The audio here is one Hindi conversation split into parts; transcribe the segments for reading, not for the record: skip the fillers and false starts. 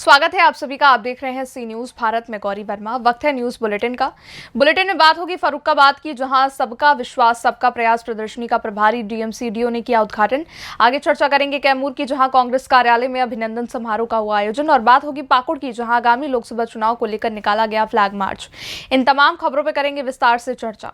स्वागत है आप सभी का। आप देख रहे हैं सी न्यूज भारत में गौरी वर्मा। वक्त है न्यूज बुलेटिन का। बुलेटिन में बात होगी फर्रुखाबाद की, जहां सबका विश्वास सबका प्रयास प्रदर्शनी का प्रभारी डीएमसीडीओ ने किया उद्घाटन। आगे चर्चा करेंगे कैमूर की, जहां कांग्रेस कार्यालय में अभिनंदन समारोह का हुआ आयोजन। और बात होगी पाकुड़ की, जहां आगामी लोकसभा चुनाव को लेकर निकाला गया फ्लैग मार्च। इन तमाम खबरों पर करेंगे विस्तार से चर्चा।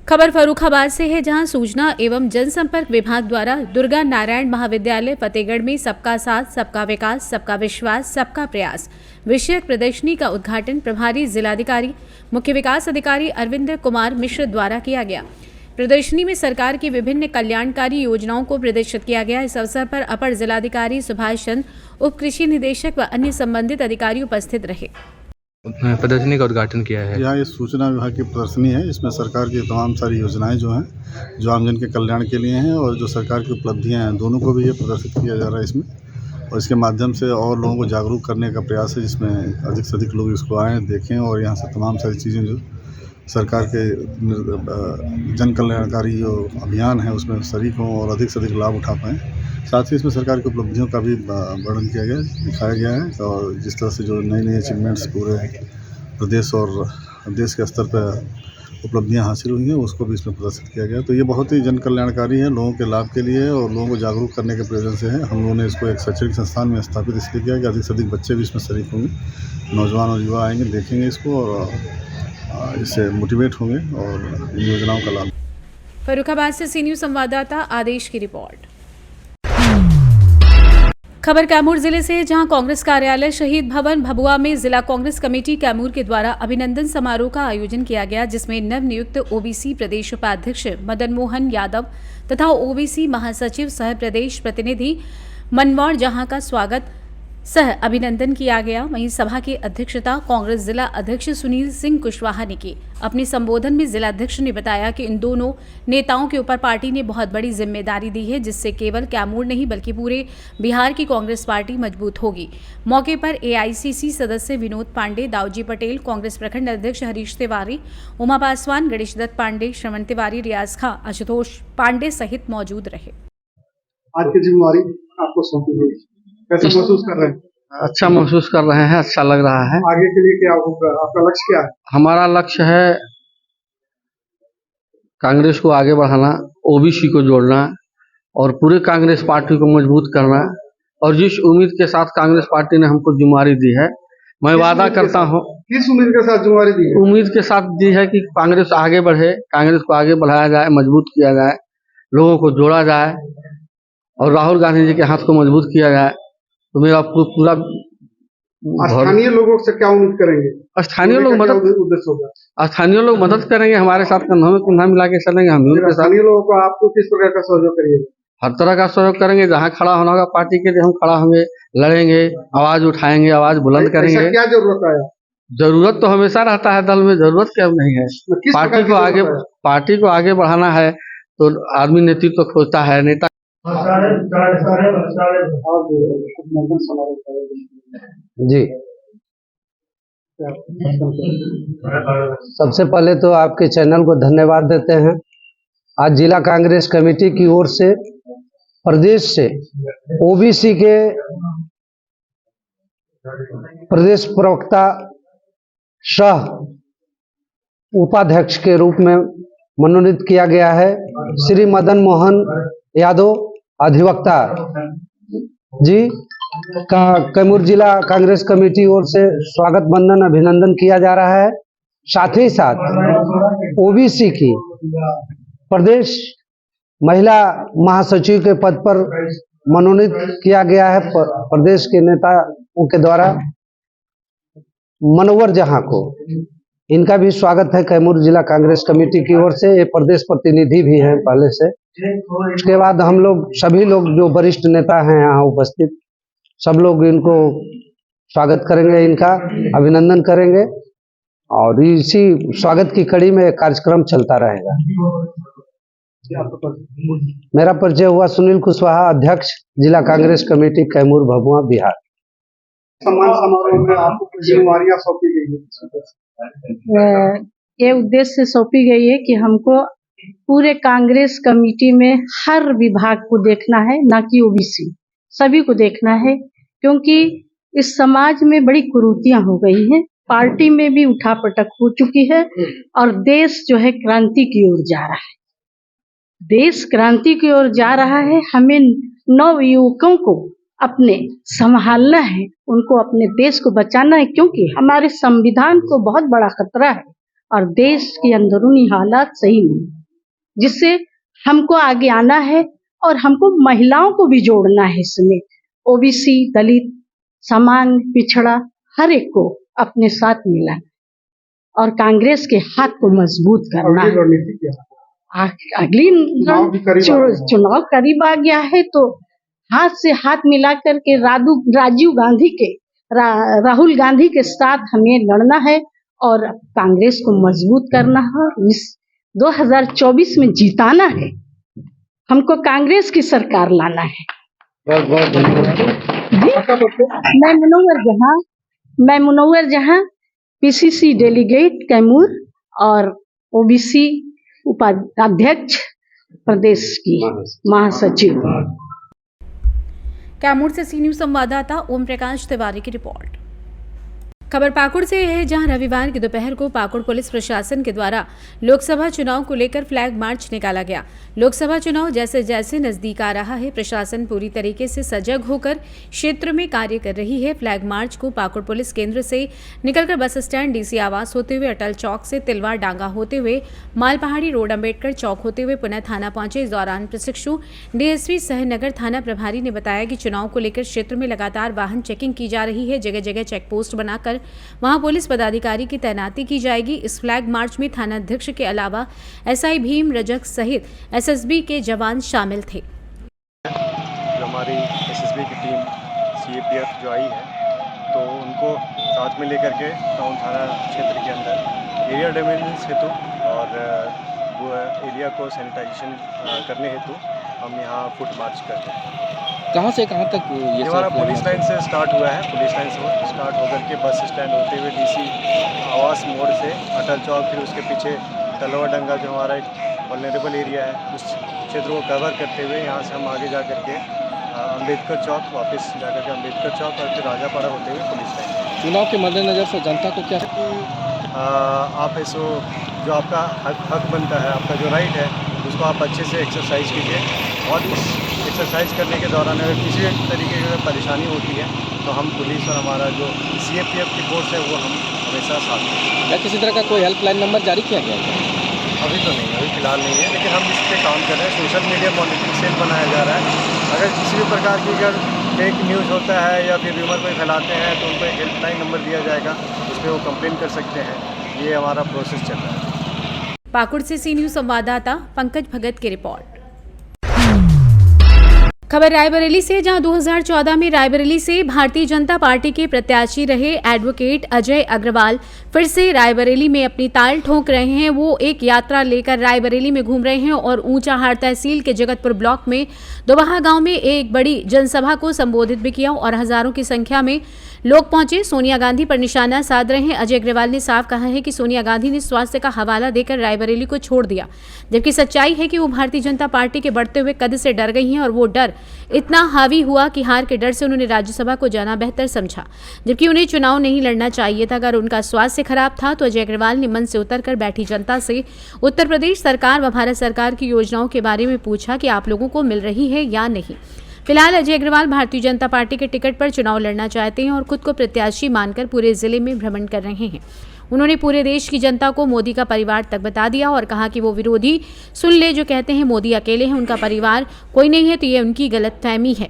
खबर फर्रुखाबाद से है, जहां सूचना एवं जनसंपर्क विभाग द्वारा दुर्गा नारायण महाविद्यालय फतेहगढ़ में सबका साथ सबका विकास सबका विश्वास सबका प्रयास विषयक प्रदर्शनी का उद्घाटन प्रभारी जिलाधिकारी मुख्य विकास अधिकारी अरविंद कुमार मिश्र द्वारा किया गया। प्रदर्शनी में सरकार की विभिन्न कल्याणकारी योजनाओं को प्रदर्शित किया गया। इस अवसर पर अपर जिलाधिकारी सुभाष चंद्र, उप कृषि निदेशक व अन्य संबंधित अधिकारी उपस्थित रहे। प्रदर्शनी का उद्घाटन किया है। यहाँ ये सूचना विभाग की प्रदर्शनी है। इसमें सरकार की तमाम सारी योजनाएं जो हैं, जो आमजन के कल्याण के लिए हैं, और जो सरकार की उपलब्धियां हैं, दोनों को भी ये प्रदर्शित किया जा रहा है इसमें। और इसके माध्यम से और लोगों को जागरूक करने का प्रयास है, जिसमें अधिक से अधिक लोग इसको आएँ, देखें और यहाँ से तमाम सारी चीज़ें जो सरकार के जन कल्याणकारी जो अभियान है उसमें शरीक हों और अधिक से अधिक लाभ उठा पाएँ। साथ ही इसमें सरकार की उपलब्धियों का भी वर्णन किया गया, दिखाया गया है, और जिस तरह से जो नई नई अचीवमेंट्स पूरे प्रदेश और देश के स्तर पर उपलब्धियां हासिल हुई हैं, उसको भी इसमें प्रदर्शित किया गया। तो ये बहुत ही जन कल्याणकारी है, लोगों के लाभ के लिए और लोगों को जागरूक करने के प्रयोजन से है। हम लोगों ने इसको एक शैक्षणिक संस्थान में स्थापित इसलिए किया कि अधिक से अधिक बच्चे भी इसमें शरीक होंगे, नौजवान और युवा आएंगे, देखेंगे इसको और इससे मोटिवेट होंगे और इन योजनाओं का लाभ। फर्रुखाबाद से सी न्यूज संवाददाता आदेश की रिपोर्ट। खबर कैमूर जिले से, जहां कांग्रेस कार्यालय शहीद भवन भभुआ में जिला कांग्रेस कमेटी कैमूर के द्वारा अभिनंदन समारोह का आयोजन किया गया, जिसमें नवनियुक्त ओबीसी प्रदेश उपाध्यक्ष मदन मोहन यादव तथा ओबीसी महासचिव सह प्रदेश प्रतिनिधि मनवार जहां का स्वागत सह अभिनंदन किया गया। वहीं सभा की अध्यक्षता कांग्रेस जिला अध्यक्ष सुनील सिंह कुशवाहा ने की। अपने संबोधन में जिलाध्यक्ष ने बताया कि इन दोनों नेताओं के ऊपर पार्टी ने बहुत बड़ी जिम्मेदारी दी है, जिससे केवल कैमूर नहीं बल्कि पूरे बिहार की कांग्रेस पार्टी मजबूत होगी। मौके पर एआईसीसी सदस्य विनोद पांडे, दाऊजी पटेल, कांग्रेस प्रखंड अध्यक्ष हरीश तिवारी, उमा पासवान, गणेश दत्त पांडे, श्रवण तिवारी, रियाज खां, आशुतोष पांडे सहित मौजूद रहे। आज की जिम्मेवारी आपको सौंपी गई, कैसे महसूस कर रहे हैं? अच्छा महसूस कर रहे हैं, अच्छा लग रहा है। आगे के लिए क्या होगा, आपका लक्ष्य क्या है? हमारा लक्ष्य है कांग्रेस को आगे बढ़ाना, ओबीसी को जोड़ना और पूरे कांग्रेस पार्टी को मजबूत करना। और जिस उम्मीद के साथ कांग्रेस पार्टी ने हमको जिम्मेवारी दी है, मैं वादा करता हूँ। किस उम्मीद के साथ जिम्मेवारी दी है? उम्मीद के साथ दी है कि कांग्रेस आगे बढ़े, कांग्रेस को आगे बढ़ाया जाए, मजबूत किया जाए, लोगों को जोड़ा जाए और राहुल गांधी जी के हाथ को मजबूत किया जाए। तो मेरा पूरा स्थानीय लोगों से क्या उम्मीद करेंगे? स्थानीय लोग मदद उद्देश्य होगा, स्थानीय लोग मदद करेंगे, हमारे साथ कंधों में कंधा मिला के चलेंगे। हम उनके साथ स्थानीय लोगों को आपको किस प्रकार का सहयोग करिएगा? हर तरह का सहयोग करेंगे। जहाँ खड़ा होना होगा पार्टी के लिए हम खड़ा होंगे, लड़ेंगे, आवाज उठाएंगे, आवाज बुलंद करेंगे। क्या जरूरत है? जरूरत तो हमेशा रहता है, दल में जरूरत क्या नहीं है। पार्टी को आगे बढ़ाना है तो आदमी नेतृत्व खोजता है, नेता। जी, सबसे पहले तो आपके चैनल को धन्यवाद देते हैं। आज जिला कांग्रेस कमेटी की ओर से प्रदेश से ओबीसी के प्रदेश प्रवक्ता सह उपाध्यक्ष के रूप में मनोनीत किया गया है श्री मदन मोहन यादव अधिवक्ता जी का कैमूर जिला कांग्रेस कमेटी ओर से स्वागत वंदन अभिनंदन किया जा रहा है। साथ ही साथ ओबीसी की प्रदेश महिला महासचिव के पद पर मनोनीत किया गया है प्रदेश के नेताओं के द्वारा मनोवर जहां को। इनका भी स्वागत है कैमूर जिला कांग्रेस कमेटी की ओर से। ये प्रदेश प्रतिनिधि भी हैं पहले से। उसके बाद हम लोग सभी लोग जो वरिष्ठ नेता हैं यहाँ उपस्थित, सब लोग इनको स्वागत करेंगे, इनका अभिनंदन करेंगे और इसी स्वागत की कड़ी में कार्यक्रम चलता रहेगा। मेरा परिचय हुआ सुनील कुशवाहा, अध्यक्ष जिला कांग्रेस कमेटी कैमूर भभुआ बिहार। सम्मान समारोह में आपको जिम्मेवारियां सौंपी गई है, ये उद्देश्य से सौंपी गई है कि हमको पूरे कांग्रेस कमेटी में हर विभाग को देखना है, ना कि ओबीसी, सभी को देखना है। क्योंकि इस समाज में बड़ी कुरीतियां हो गई हैं, पार्टी में भी उठापटक हो चुकी है और देश जो है क्रांति की ओर जा रहा है। देश क्रांति की ओर जा रहा है। हमें नव युवकों को अपने संभालना है, उनको अपने देश को बचाना है, क्योंकि हमारे संविधान को बहुत बड़ा खतरा है और देश के अंदरूनी हालात सही नहीं, जिससे हमको आगे आना है और हमको महिलाओं को भी जोड़ना है इसमें। ओबीसी, दलित, सामान्य, पिछड़ा, हर एक को अपने साथ मिलाना और कांग्रेस के हाथ को मजबूत करना है। अगली चुनाव करीब आ गया है, तो हाथ से हाथ मिलाकर के राजीव गांधी के राहुल गांधी के साथ हमें लड़ना है और कांग्रेस को मजबूत करना है। इस 2024 में जीताना है, हमको कांग्रेस की सरकार लाना है। बहुत बहुत धन्यवाद। मैं मुनव्वर जहां पीसीसी डेलीगेट कैमूर और ओबीसी उपाध्यक्ष प्रदेश की महासचिव। कैमूर से सी न्यूज संवाददाता ओम प्रकाश तिवारी की रिपोर्ट। खबर पाकुड़ से है, जहां रविवार की दोपहर को पाकुड़ पुलिस प्रशासन के द्वारा लोकसभा चुनाव को लेकर फ्लैग मार्च निकाला गया। लोकसभा चुनाव जैसे जैसे नजदीक आ रहा है, प्रशासन पूरी तरीके से सजग होकर क्षेत्र में कार्य कर रही है। फ्लैग मार्च को पाकुड़ पुलिस केंद्र से निकलकर बस स्टैंड, डीसी आवास होते हुए, अटल चौक से तिलवार डांगा होते हुए, मालपहाड़ी रोड, अंबेडकर चौक होते हुए पुनः थाना पहुंचे। इस दौरान प्रशिक्षु डीएसपी सह नगर थाना प्रभारी ने बताया कि चुनाव को लेकर क्षेत्र में लगातार वाहन चेकिंग की जा रही है। जगह जगह चेक पोस्ट बनाकर वहां पुलिस पदाधिकारी की तैनाती की जाएगी। इस फ्लैग मार्च में थाना अध्यक्ष के अलावा एसआई भीम रजक सहित एसएसबी के जवान शामिल थे। जो हमारी एसएसबी की टीम सीएपीएफ जो आई है, तो उनको साथ में लेकर के टाउन थाना क्षेत्र के अंदर एरिया डेमेंस हेतु और वो एरिया को सैनिटाइजेशन करने हेतु हम यहाँ फुट मार्च करते हैं। कहाँ से कहाँ तक ये हमारा पुलिस लाइन से स्टार्ट हुआ है। पुलिस लाइन से स्टार्ट होकर के बस स्टैंड होते हुए डीसी आवास मोड़ से अटल चौक, फिर उसके पीछे तलवा डंगा जो हमारा एक वल्नरेबल एरिया है, उस क्षेत्र को कवर करते हुए यहाँ से हम आगे जा कर के अम्बेडकर चौक, वापस जा कर के अम्बेडकर चौक और फिर राजापाड़ा होते हुए पुलिस लाइन। चुनाव के मद्देनजर से जनता को क्या आप ऐसो जो आपका हक बनता है, आपका जो राइट है, उसको आप अच्छे से एक्सरसाइज कीजिए और इस एक्सरसाइज करने के दौरान अगर किसी भी तरीके की परेशानी होती है तो हम पुलिस और हमारा जो सीएपीएफ की फोर्स है वो हम हमेशा साथ में। क्या किसी तरह का कोई हेल्पलाइन नंबर जारी किया गया है? अभी तो नहीं, अभी फिलहाल नहीं है, लेकिन हम इस पर काम कर रहे हैं। सोशल मीडिया मॉनिटरिंग सेल बनाया जा रहा है। अगर किसी भी प्रकार की अगर फेक न्यूज़ होता है या फिर र्यूमर कोई फैलाते हैं तो उनको एक हेल्पलाइन नंबर दिया जाएगा, उस पर वो कंप्लेन कर सकते हैं। ये हमारा प्रोसेस चल रहा है। पाकुड़ से सी न्यूज संवाददाता पंकज भगत की रिपोर्ट। खबर रायबरेली से, जहां 2014 में रायबरेली से भारतीय जनता पार्टी के प्रत्याशी रहे एडवोकेट अजय अग्रवाल फिर से रायबरेली में अपनी ताल ठोक रहे हैं। वो एक यात्रा लेकर रायबरेली में घूम रहे हैं और ऊंचाहार तहसील के जगतपुर ब्लॉक में दोबाहा गांव में एक बड़ी जनसभा को संबोधित भी किया और हजारों की संख्या में लोग पहुंचे। सोनिया गांधी पर निशाना साध रहे हैं। अजय अग्रवाल ने साफ कहा है कि सोनिया गांधी ने स्वास्थ्य का हवाला देकर रायबरेली को छोड़ दिया, जबकि सच्चाई है कि वो भारतीय जनता पार्टी के बढ़ते हुए कद से डर गई हैं और वो डर इतना हावी हुआ कि हार के डर से उन्होंने राज्यसभा को जाना बेहतर समझा, जबकि उन्हें चुनाव नहीं लड़ना चाहिए था। अगर उनका स्वास्थ्य खराब था तो अजय अग्रवाल ने मन से उतरकर बैठी जनता से उत्तर प्रदेश सरकार व भारत सरकार की योजनाओं के बारे में पूछा कि आप लोगों को मिल रही है या नहीं। फिलहाल अजय अग्रवाल भारतीय जनता पार्टी के टिकट पर चुनाव लड़ना चाहते हैं और खुद को प्रत्याशी मानकर पूरे जिले में भ्रमण कर रहे हैं। उन्होंने पूरे देश की जनता को मोदी का परिवार तक बता दिया और कहा कि वो विरोधी सुन ले जो कहते हैं मोदी अकेले हैं, उनका परिवार कोई नहीं है, तो ये उनकी गलतफहमी है।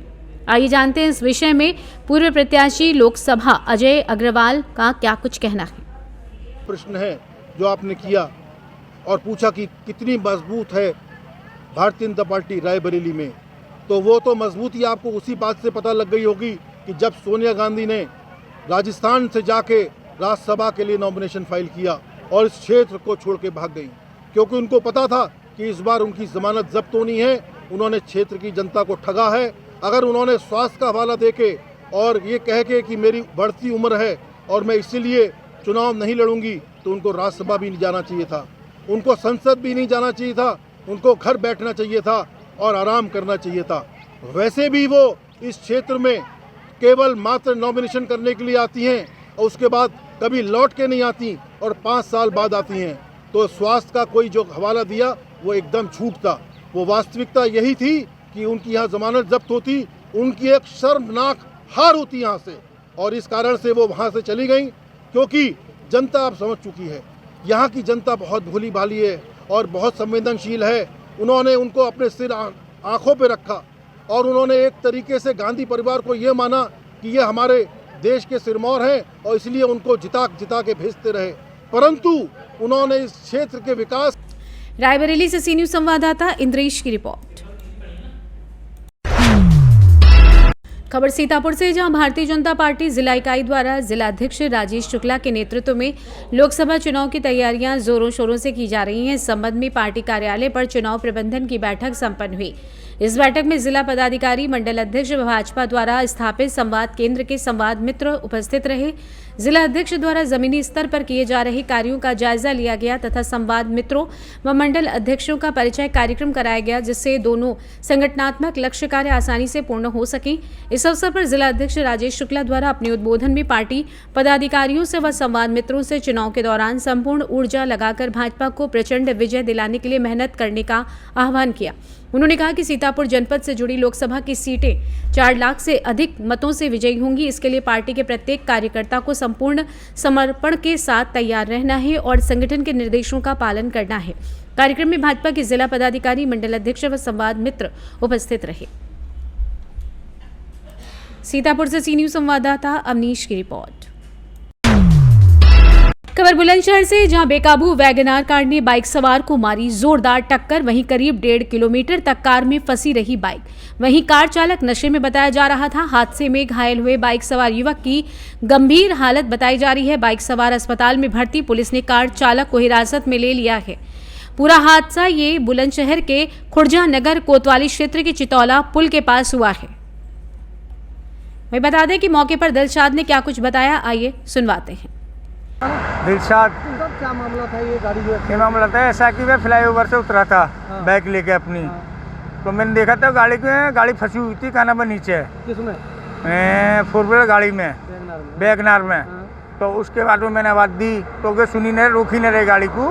आइए जानते हैं इस विषय में पूर्व प्रत्याशी लोकसभा अजय अग्रवाल का क्या कुछ कहना है। प्रश्न है जो आपने किया और पूछा कि कितनी मजबूत है भारतीय जनता पार्टी रायबरेली में, तो वो तो मजबूती आपको उसी बात से पता लग गई होगी कि जब सोनिया गांधी ने राजस्थान से जाके राज्यसभा के लिए नॉमिनेशन फाइल किया और इस क्षेत्र को छोड़ के भाग गई, क्योंकि उनको पता था कि इस बार उनकी जमानत जब्त होनी है। उन्होंने क्षेत्र की जनता को ठगा है। अगर उन्होंने स्वास्थ्य का हवाला देके और ये कह के कि मेरी बढ़ती उम्र है और मैं इसीलिए चुनाव नहीं लड़ूंगी, तो उनको राज्यसभा भी नहीं जाना चाहिए था, उनको संसद भी नहीं जाना चाहिए था, उनको घर बैठना चाहिए था और आराम करना चाहिए था। वैसे भी वो इस क्षेत्र में केवल मात्र नॉमिनेशन करने के लिए आती हैं और उसके बाद कभी लौट के नहीं आती और 5 साल बाद आती हैं। तो स्वास्थ्य का कोई जो हवाला दिया वो एकदम झूठ था। वो वास्तविकता यही थी कि उनकी यहाँ जमानत जब्त होती, उनकी एक शर्मनाक हार होती यहाँ से, और इस कारण से वो वहाँ से चली गई। क्योंकि जनता अब समझ चुकी है, यहाँ की जनता बहुत भोली भाली है और बहुत संवेदनशील है। उन्होंने उनको अपने सिर आँखों पे रखा और उन्होंने एक तरीके से गांधी परिवार को ये माना कि ये हमारे देश के सिरमौर हैं और इसलिए उनको जिता के भेजते रहे। परंतु उन्होंने इस क्षेत्र के विकास। रायबरेली से सी न्यूज संवाददाता इंद्रेश की रिपोर्ट। खबर सीतापुर से, जहां भारतीय जनता पार्टी जिला इकाई द्वारा जिला अध्यक्ष राजेश शुक्ला के नेतृत्व में लोकसभा चुनाव की तैयारियां जोरों शोरों से की जा रही हैं। इस संबंध में पार्टी कार्यालय पर चुनाव प्रबंधन की बैठक संपन्न हुई। इस बैठक में जिला पदाधिकारी, मंडल अध्यक्ष भाजपा द्वारा स्थापित संवाद केंद्र के संवाद मित्र उपस्थित रहे। जिला अध्यक्ष द्वारा जमीनी स्तर पर किए जा रहे कार्यों का जायजा लिया गया तथा संवाद मित्रों व मंडल अध्यक्षों का परिचय कार्यक्रम कराया गया, जिससे दोनों संगठनात्मक लक्ष्य कार्य आसानी से पूर्ण हो सके। इस अवसर पर जिला अध्यक्ष राजेश शुक्ला द्वारा अपने उद्बोधन में पार्टी पदाधिकारियों से व संवाद मित्रों से चुनाव के दौरान संपूर्ण ऊर्जा लगाकर भाजपा को प्रचंड विजय दिलाने के लिए मेहनत करने का आह्वान किया। उन्होंने कहा कि सीतापुर जनपद से जुड़ी लोकसभा की सीटें 4 लाख से अधिक मतों से विजयी होंगी। इसके लिए पार्टी के प्रत्येक कार्यकर्ता को संपूर्ण समर्पण के साथ तैयार रहना है और संगठन के निर्देशों का पालन करना है। कार्यक्रम में भाजपा के जिला पदाधिकारी, मंडल अध्यक्ष व संवाद मित्र उपस्थित रहे। सीतापुर से सी न्यूज संवाददाता अवनीश की रिपोर्ट। खबर बुलंदशहर से, जहां बेकाबू वैगनार कार ने बाइक सवार को मारी जोरदार टक्कर। वहीं करीब 1.5 किलोमीटर तक कार में फंसी रही बाइक। वहीं कार चालक नशे में बताया जा रहा था। हादसे में घायल हुए बाइक सवार युवक की गंभीर हालत बताई जा रही है। बाइक सवार अस्पताल में भर्ती। पुलिस ने कार चालक को हिरासत में ले लिया है। पूरा हादसा ये बुलंदशहर के खुर्जा नगर कोतवाली क्षेत्र के चितौला पुल के पास हुआ है। मैं बता दें कि मौके पर दिलशाद ने क्या कुछ बताया, आइए सुनवाते हैं। दिलशाद, क्या मामला था ये गाड़ी जो ये मामला था ऐसा कि मैं फ्लाईओवर से उतरा था बाइक लेके अपनी। तो मैंने देखा था गाड़ी फंसी हुई थी काना में नीचे। किसमें? 4 व्हीलर गाड़ी में, वैगनार में। तो उसके बाद में मैंने आवाज़ दी तो सुनी नहीं, रोकी नहीं रही गाड़ी को।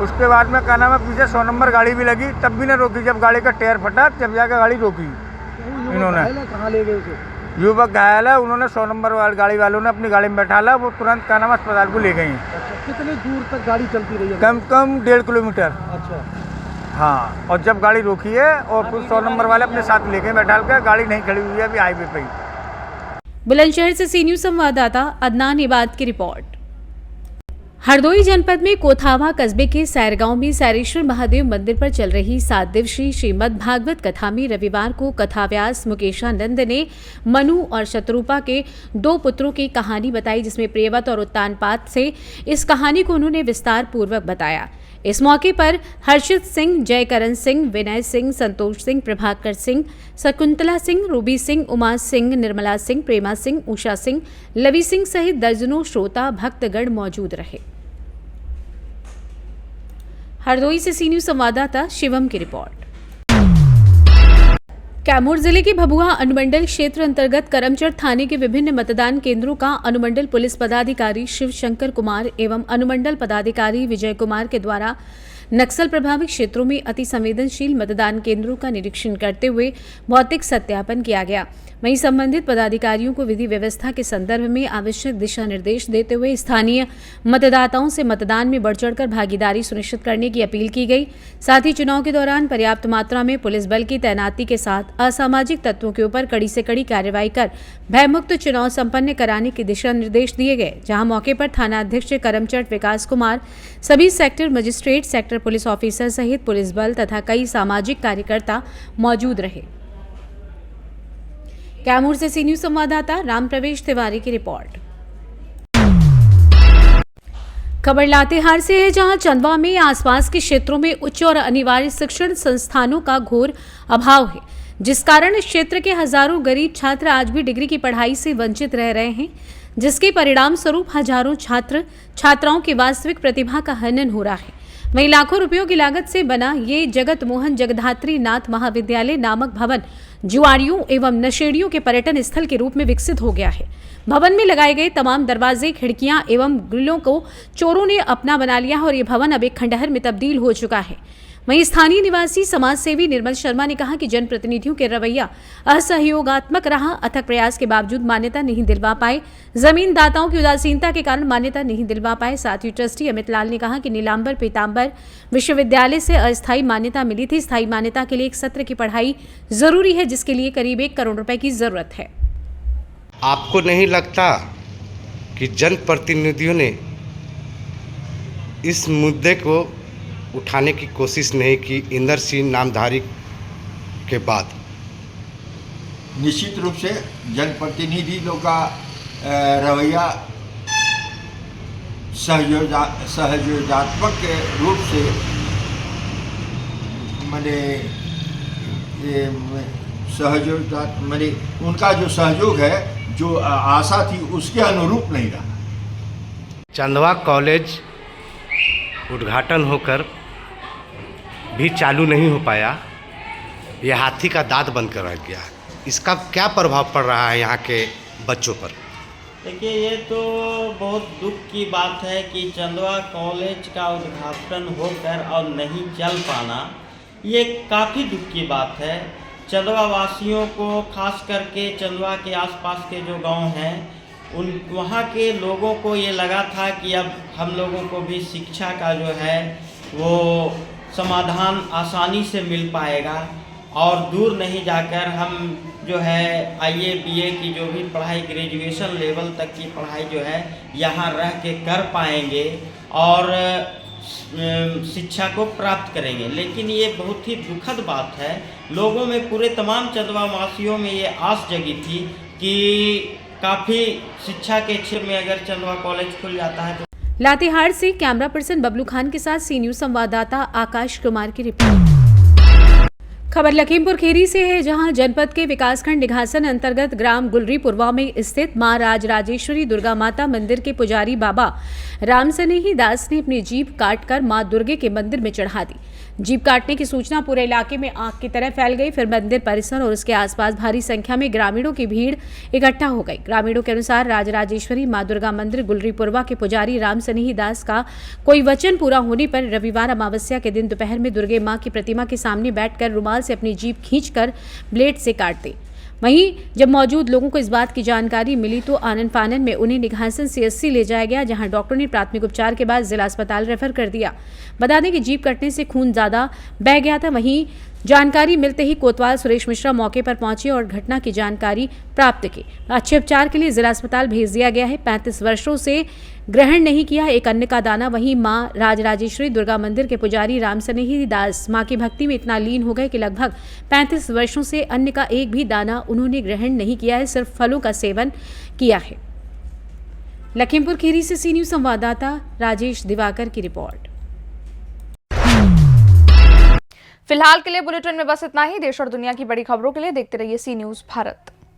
उसके बाद में काना में पीछे 100 नंबर गाड़ी भी लगी, तब भी नहीं रोकी। जब गाड़ी का टायर फटा तब जाकर गाड़ी रोकी इन्होंने। कहाँ ले गए उसे? युवक घायल है, उन्होंने 100 नंबर गाड़ी वालों ने अपनी गाड़ी में बैठा ला, वो तुरंत कानाम अस्पताल को ले गई। अच्छा, कितनी दूर तक गाड़ी चलती रही है? कम 1.5 किलोमीटर। अच्छा, हाँ। और जब गाड़ी रोकी है और कुछ 100 नंबर वाले अपने साथ ले गए बैठा कर, गाड़ी नहीं खड़ी हुई है अभी हाईवे पे। बुलंदशहर से सी न्यूज संवाददाता अदनान इबाद की रिपोर्ट। हरदोई जनपद में कोथावा कस्बे के सैरगांव में सैरेश्वर महादेव मंदिर पर चल रही 7 दिवसीय श्रीमद् भागवत कथा में रविवार को कथाव्यास मुकेशानंद ने मनु और शत्रुपा के 2 पुत्रों की कहानी बताई, जिसमें प्रियवत और उत्तानपाद से इस कहानी को उन्होंने विस्तार पूर्वक बताया। इस मौके पर हर्षित सिंह, जयकरण सिंह, विनय सिंह, संतोष सिंह, प्रभाकर सिंह, शकुंतला सिंह, रूबी सिंह, उमा सिंह, निर्मला सिंह, प्रेमा सिंह, उषा सिंह, लवी सिंह सहित दर्जनों श्रोता भक्तगण मौजूद रहे। हरदोई से सी न्यूज संवाददाता शिवम की रिपोर्ट। कैमूर जिले के भभुआ अनुमंडल क्षेत्र अंतर्गत करमचट थाने के विभिन्न मतदान केंद्रों का अनुमंडल पुलिस पदाधिकारी शिव शंकर कुमार एवं अनुमंडल पदाधिकारी विजय कुमार के द्वारा नक्सल प्रभावित क्षेत्रों में अति संवेदनशील मतदान केंद्रों का निरीक्षण करते हुए भौतिक सत्यापन किया गया। वहीं संबंधित पदाधिकारियों को विधि व्यवस्था के संदर्भ में आवश्यक दिशा निर्देश देते हुए स्थानीय मतदाताओं से मतदान में बढ़ चढ़कर भागीदारी सुनिश्चित करने की अपील की गई। साथ ही चुनाव के दौरान पर्याप्त मात्रा में पुलिस बल की तैनाती के साथ असामाजिक तत्वों के ऊपर कड़ी से कड़ी कार्रवाई कर भयमुक्त चुनाव संपन्न कराने के दिशा निर्देश दिए गए। जहां मौके पर थाना अध्यक्ष करमचट विकास कुमार, सभी sector magistrate, sector police officer सहित पुलिस बल तथा कई सामाजिक कार्यकर्ता मौजूद रहे। कैमूर से सी न्यूज संवाददाता राम प्रवेश तिवारी की रिपोर्ट। खबर लातेहार से है, जहां चंदवा में आसपास के क्षेत्रों में उच्च और अनिवार्य शिक्षण संस्थानों का घोर अभाव है, जिस कारण इस क्षेत्र के हजारों गरीब छात्र आज भी डिग्री की पढ़ाई से वंचित रह रहे हैं, जिसके परिणाम स्वरूप हजारों छात्र छात्राओं की वास्तविक प्रतिभा का हनन हो रहा है। वहीं लाखों रुपयों की लागत से बना ये जगत मोहन जगधात्री नाथ महाविद्यालय नामक भवन जुआरियों एवं नशेड़ियों के पर्यटन स्थल के रूप में विकसित हो गया है। भवन में लगाए गए तमाम दरवाजे, खिड़कियां एवं ग्रिलों को चोरों ने अपना बना लिया है और ये भवन अब एक खंडहर में तब्दील हो चुका है। वहीं स्थानीय निवासी समाज सेवी निर्मल शर्मा ने कहा कि जनप्रतिनिधियों के रवैया असहयोगात्मक रहा, अथक प्रयास के बावजूद मान्यता नहीं दिलवा पाए। जमीन दाताओं की उदासीनता के कारण मान्यता नहीं दिलवा पाए। साथ ही ट्रस्टी अमित लाल ने कहा कि नीलांबर पीतांबर विश्वविद्यालय से अस्थायी मान्यता मिली थी। स्थायी मान्यता के लिए एक सत्र की पढ़ाई जरूरी है, जिसके लिए करीब 1 करोड़ रुपए की जरूरत है। आपको नहीं लगता कि जनप्रतिनिधियों ने इस मुद्दे को उठाने की कोशिश नहीं की इंदर सिंह नामधारी के बाद? निश्चित रूप से जनप्रतिनिधि लोग का रवैया सहयोगात्मक के रूप से मैंने उनका जो सहयोग है, जो आशा थी, उसके अनुरूप नहीं रहा। चंदवा कॉलेज उद्घाटन होकर भी चालू नहीं हो पाया, यह हाथी का दांत बनकर रह गया। इसका क्या प्रभाव पड़ रहा है यहाँ के बच्चों पर? देखिए, ये तो बहुत दुख की बात है कि चंदवा कॉलेज का उद्घाटन होकर और नहीं चल पाना, ये काफ़ी दुख की बात है। चंदवा वासियों को, खास करके चंदवा के आसपास के जो गांव हैं, वहाँ के लोगों को ये लगा था कि अब हम लोगों को भी शिक्षा का जो है वो समाधान आसानी से मिल पाएगा और दूर नहीं जाकर हम जो है IA BA की जो भी पढ़ाई, ग्रेजुएशन लेवल तक की पढ़ाई जो है यहाँ रह के कर पाएंगे और शिक्षा को प्राप्त करेंगे। लेकिन ये बहुत ही दुखद बात है। लोगों में, पूरे तमाम चंदवा वासियों में ये आस जगी थी कि काफ़ी शिक्षा के क्षेत्र में अगर चंदवा कॉलेज खुल जाता है तो। लातेहार से कैमरा पर्सन बबलू खान के साथ सी न्यूज संवाददाता आकाश कुमार की रिपोर्ट। खबर लखीमपुर खीरी से है, जहां जनपद के विकासखंड निघासन अंतर्गत ग्राम गुलरीपुरवा में स्थित मां राजराजेश्वरी दुर्गा माता मंदिर के पुजारी बाबा रामसनेही दास ने अपनी जीभ काटकर मां दुर्गे के मंदिर में चढ़ा दी। जीभ काटने की सूचना पूरे इलाके में आग की तरह फैल गई। फिर मंदिर परिसर और उसके आसपास भारी संख्या में ग्रामीणों की भीड़ इकट्ठा हो गई। ग्रामीणों के अनुसार राजराजेश्वरी मां दुर्गा मंदिर गुलरीपुरवा के पुजारी रामसनेही दास का कोई वचन पूरा होने पर रविवार अमावस्या के दिन दोपहर में दुर्गे मां की प्रतिमा के सामने बैठकर रुमाल से अपनी जीभ खींचकर ब्लेड से काट दी। वहीं जब मौजूद लोगों को इस बात की जानकारी मिली तो आनन फानन में उन्हें निघासन CSC ले जाया गया, जहां डॉक्टर ने प्राथमिक उपचार के बाद जिला अस्पताल रेफर कर दिया। बता दें कि जीभ कटने से खून ज्यादा बह गया था। वहीं जानकारी मिलते ही कोतवाल सुरेश मिश्रा मौके पर पहुंचे और घटना की जानकारी प्राप्त की। अच्छे उपचार के लिए जिला अस्पताल भेज दिया गया है। 35 वर्षों से ग्रहण नहीं किया एक अन्न का दाना। वहीं मां राजराजेश्वरी दुर्गा मंदिर के पुजारी रामसनेही दास मां की भक्ति में इतना लीन हो गए कि लगभग 35 वर्षों से अन्न का एक भी दाना उन्होंने ग्रहण नहीं किया है, सिर्फ फलों का सेवन किया है। लखीमपुर खीरी से सी न्यूज संवाददाता राजेश दिवाकर की रिपोर्ट। फिलहाल के लिए बुलेटिन में बस इतना ही। देश और दुनिया की बड़ी खबरों के लिए देखते रहिए सी न्यूज भारत।